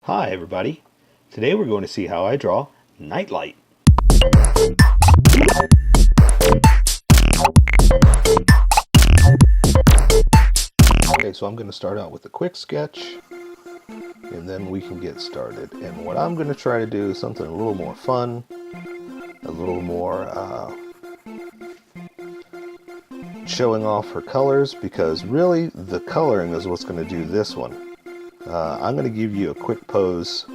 Hi everybody, today we're going to see how I draw Nightlight. Okay, so I'm going to start out with a quick sketch and then we can get started. And what I'm going to try to do is something a little more fun, a little more showing off her colors, because really the coloring is what's going to do this one. I'm going to give you a quick pose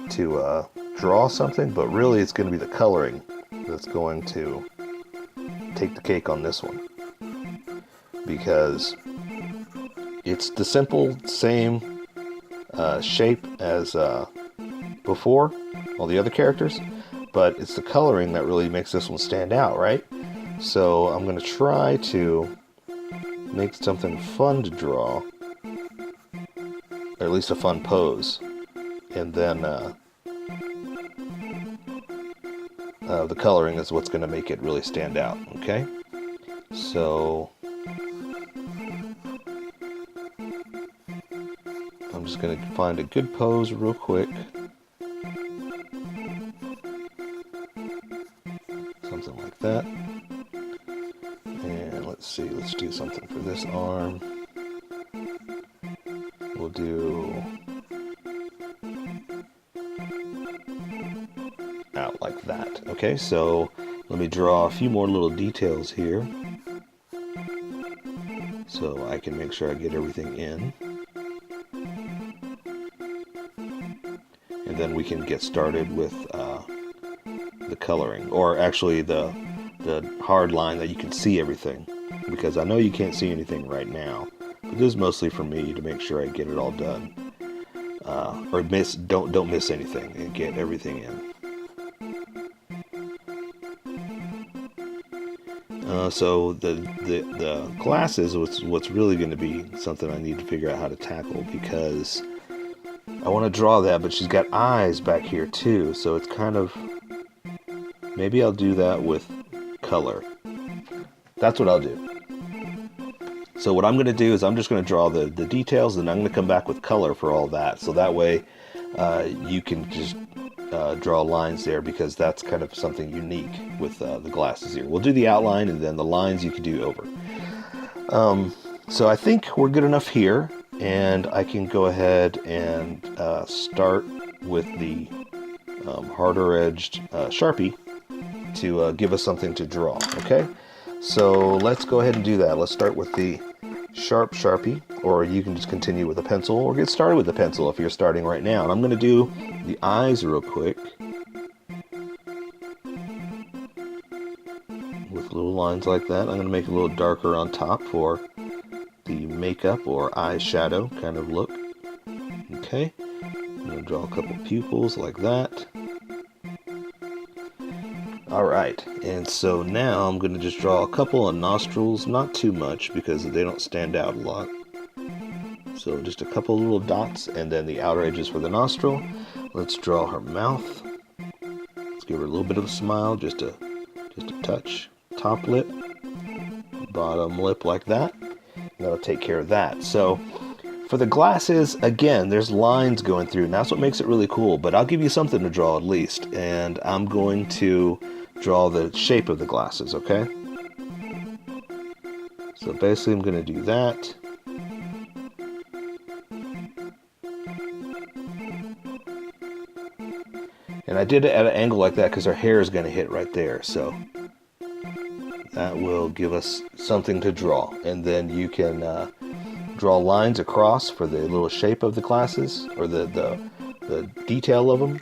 to draw something, but really it's going to be the coloring that's going to take the cake on this one, because it's the simple same shape as before, all the other characters, but it's the coloring that really makes this one stand out, right? So I'm going to try to make something fun to draw, or at least a fun pose, and then the coloring is what's going to make it really stand out. Okay, so I'm just going to find a good pose real quick, something like that. And let's see, let's do something for this arm. We'll do out like that. Okay, so let me draw a few more little details here so I can make sure I get everything in. And then we can get started with the coloring, or actually the hard line that you can see everything, because I know you can't see anything right now. But this is mostly for me to make sure I get it all done, or don't miss anything and get everything in. So the glasses is what's really going to be something I need to figure out how to tackle, because I want to draw that, but she's got eyes back here too, so it's kind of, maybe I'll do that with color. That's what I'll do. So what I'm going to do is I'm just going to draw the details, and I'm going to come back with color for all that. So that way you can just draw lines there, because that's kind of something unique with the glasses here. We'll do the outline, and then the lines you can do over. So I think we're good enough here, and I can go ahead and start with the harder edged Sharpie to give us something to draw. Okay, so let's go ahead and do that. Let's start with the sharp Sharpie, or you can just continue with a pencil, or get started with a pencil if you're starting right now. And I'm going to do the eyes real quick with little lines like that. I'm going to make it a little darker on top for the makeup or eyeshadow kind of look. Okay, I'm going to draw a couple pupils like that. Alright, and so now I'm going to just draw a couple of nostrils, not too much because they don't stand out a lot. So just a couple of little dots, and then the outer edges for the nostril. Let's draw her mouth. Let's give her a little bit of a smile, just a touch. Top lip, bottom lip like that. That'll take care of that. So for the glasses, again, there's lines going through, and that's what makes it really cool. But I'll give you something to draw at least, and I'm going to draw the shape of the glasses, okay? So basically I'm going to do that. And I did it at an angle like that because her hair is going to hit right there, so that will give us something to draw. And then you can draw lines across for the little shape of the glasses, or the detail of them.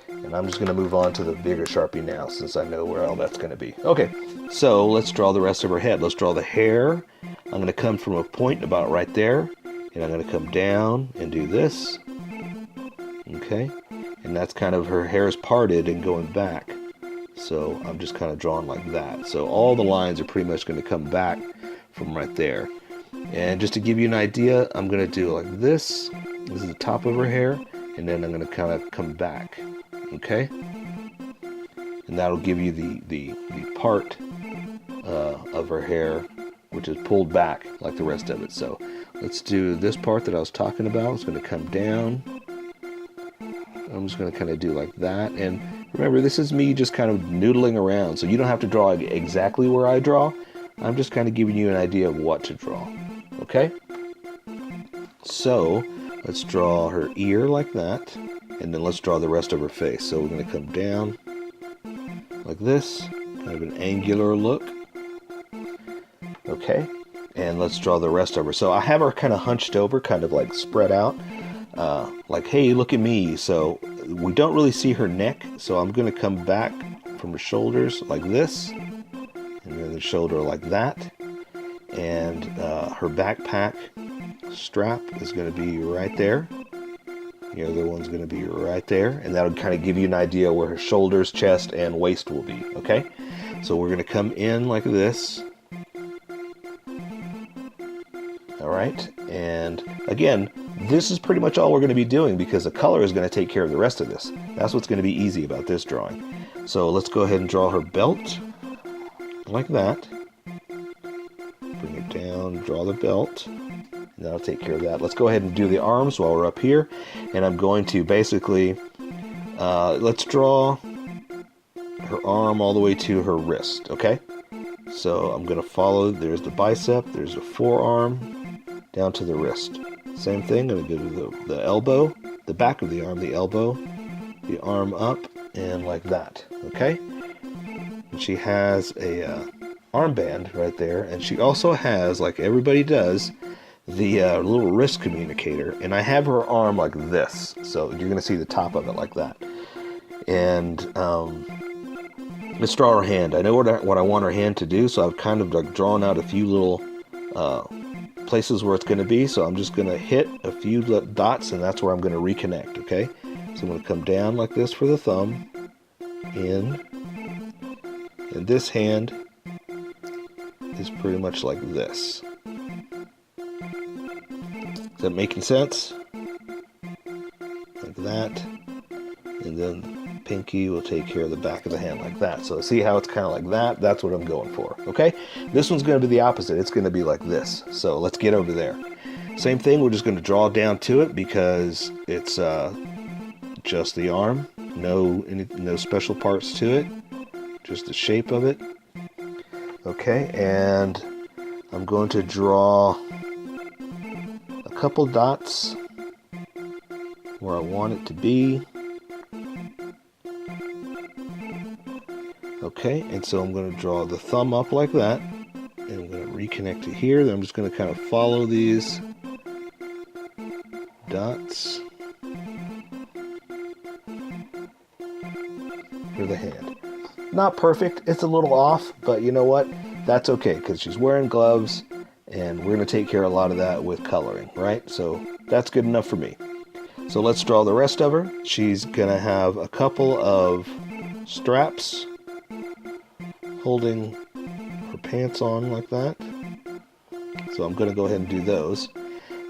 And I'm just going to move on to the bigger Sharpie now, since I know where all that's going to be. Okay, so let's draw the rest of her head. Let's draw the hair. I'm going to come from a point about right there, and I'm going to come down and do this. Okay, and that's kind of, her hair is parted and going back. So I'm just kind of drawing like that. So all the lines are pretty much going to come back from right there. And just to give you an idea, I'm going to do like this. This is the top of her hair, and then I'm going to kind of come back. Okay, and that'll give you the part of her hair which is pulled back like the rest of it. So let's do this part that I was talking about. It's going to come down. I'm just going to kind of do like that. And remember, this is me just kind of noodling around, so you don't have to draw exactly where I draw. I'm just kind of giving you an idea of what to draw. Okay? So, let's draw her ear like that, and then let's draw the rest of her face. So we're going to come down like this, kind of an angular look. Okay? And let's draw the rest of her. So I have her kind of hunched over, kind of like spread out. Like, hey, look at me. So we don't really see her neck. So I'm going to come back from the shoulders like this. And then the shoulder like that. And her backpack strap is going to be right there. The other one's going to be right there. And that'll kind of give you an idea where her shoulders, chest, and waist will be. Okay? So we're going to come in like this. Alright, and again, this is pretty much all we're going to be doing because the color is going to take care of the rest of this. That's what's going to be easy about this drawing. So let's go ahead and draw her belt, like that. Bring it down, draw the belt, and that'll take care of that. Let's go ahead and do the arms while we're up here, and I'm going to basically, let's draw her arm all the way to her wrist, okay? So I'm going to follow, there's the bicep, there's the forearm, down to the wrist. Same thing, I'm going to go to the elbow, the back of the arm, the elbow, the arm up, and like that, okay? And she has a armband right there, and she also has, like everybody does, the little wrist communicator, and I have her arm like this, so you're going to see the top of it like that. And let's draw her hand. I know what I want her hand to do, so I've kind of like drawn out a few little places where it's going to be. So I'm just going to hit a few dots, and that's where I'm going to reconnect, okay? So I'm going to come down like this for the thumb, in, and this hand is pretty much like this. Is that making sense? Like that, and then pinky will take care of the back of the hand like that. So see how it's kind of like that? That's what I'm going for, okay? This one's going to be the opposite. It's going to be like this. So let's get over there. Same thing, we're just going to draw down to it because it's just the arm. No special parts to it. Just the shape of it. Okay, and I'm going to draw a couple dots where I want it to be. Okay, and so I'm going to draw the thumb up like that, and I'm going to reconnect it here. Then I'm just going to kind of follow these dots for the hand. Not perfect, it's a little off, but you know what? That's okay, because she's wearing gloves, and we're going to take care of a lot of that with coloring, right? So that's good enough for me. So let's draw the rest of her. She's going to have a couple of straps holding her pants on like that. So I'm going to go ahead and do those.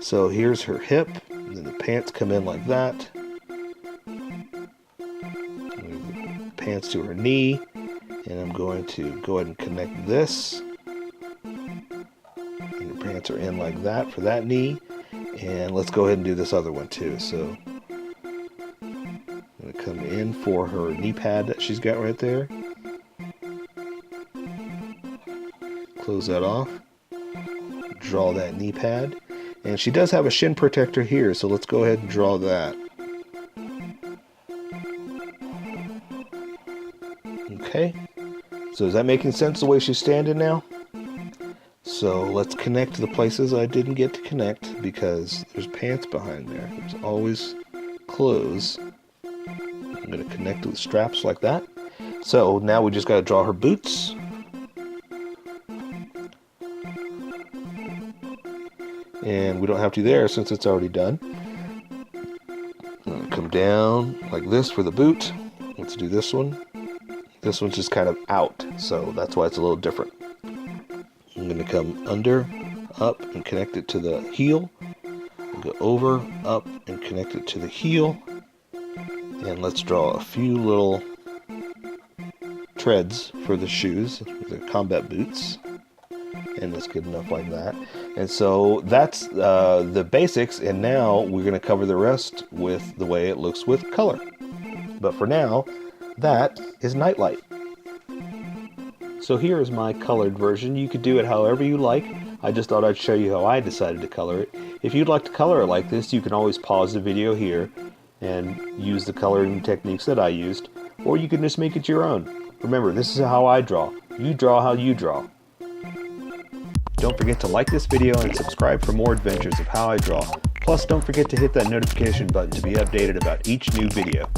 So here's her hip, and then the pants come in like that. Pants to her knee, and I'm going to go ahead and connect this. And the pants are in like that for that knee. And let's go ahead and do this other one too. So I'm going to come in for her knee pad that she's got right there. Close that off. Draw that knee pad. And she does have a shin protector here, so let's go ahead and draw that. Okay. So is that making sense the way she's standing now? So let's connect the places I didn't get to connect because there's pants behind there. There's always clothes. I'm going to connect with straps like that. So now we just got to draw her boots. And we don't have to there since it's already done. I'm going to come down like this for the boot. Let's do this one. This one's just kind of out, so that's why it's a little different. I'm going to come under, up, and connect it to the heel. Go over, up, and connect it to the heel. And let's draw a few little treads for the shoes, the combat boots. And that's good enough like that. And so that's the basics, and now we're going to cover the rest with the way it looks with color. But for now, that is Nitelite. So here is my colored version. You could do it however you like. I just thought I'd show you how I decided to color it. If you'd like to color it like this, you can always pause the video here and use the coloring techniques that I used, or you can just make it your own. Remember, this is how I draw. You draw how you draw. Don't forget to like this video and subscribe for more adventures of how I draw. Plus, don't forget to hit that notification button to be updated about each new video.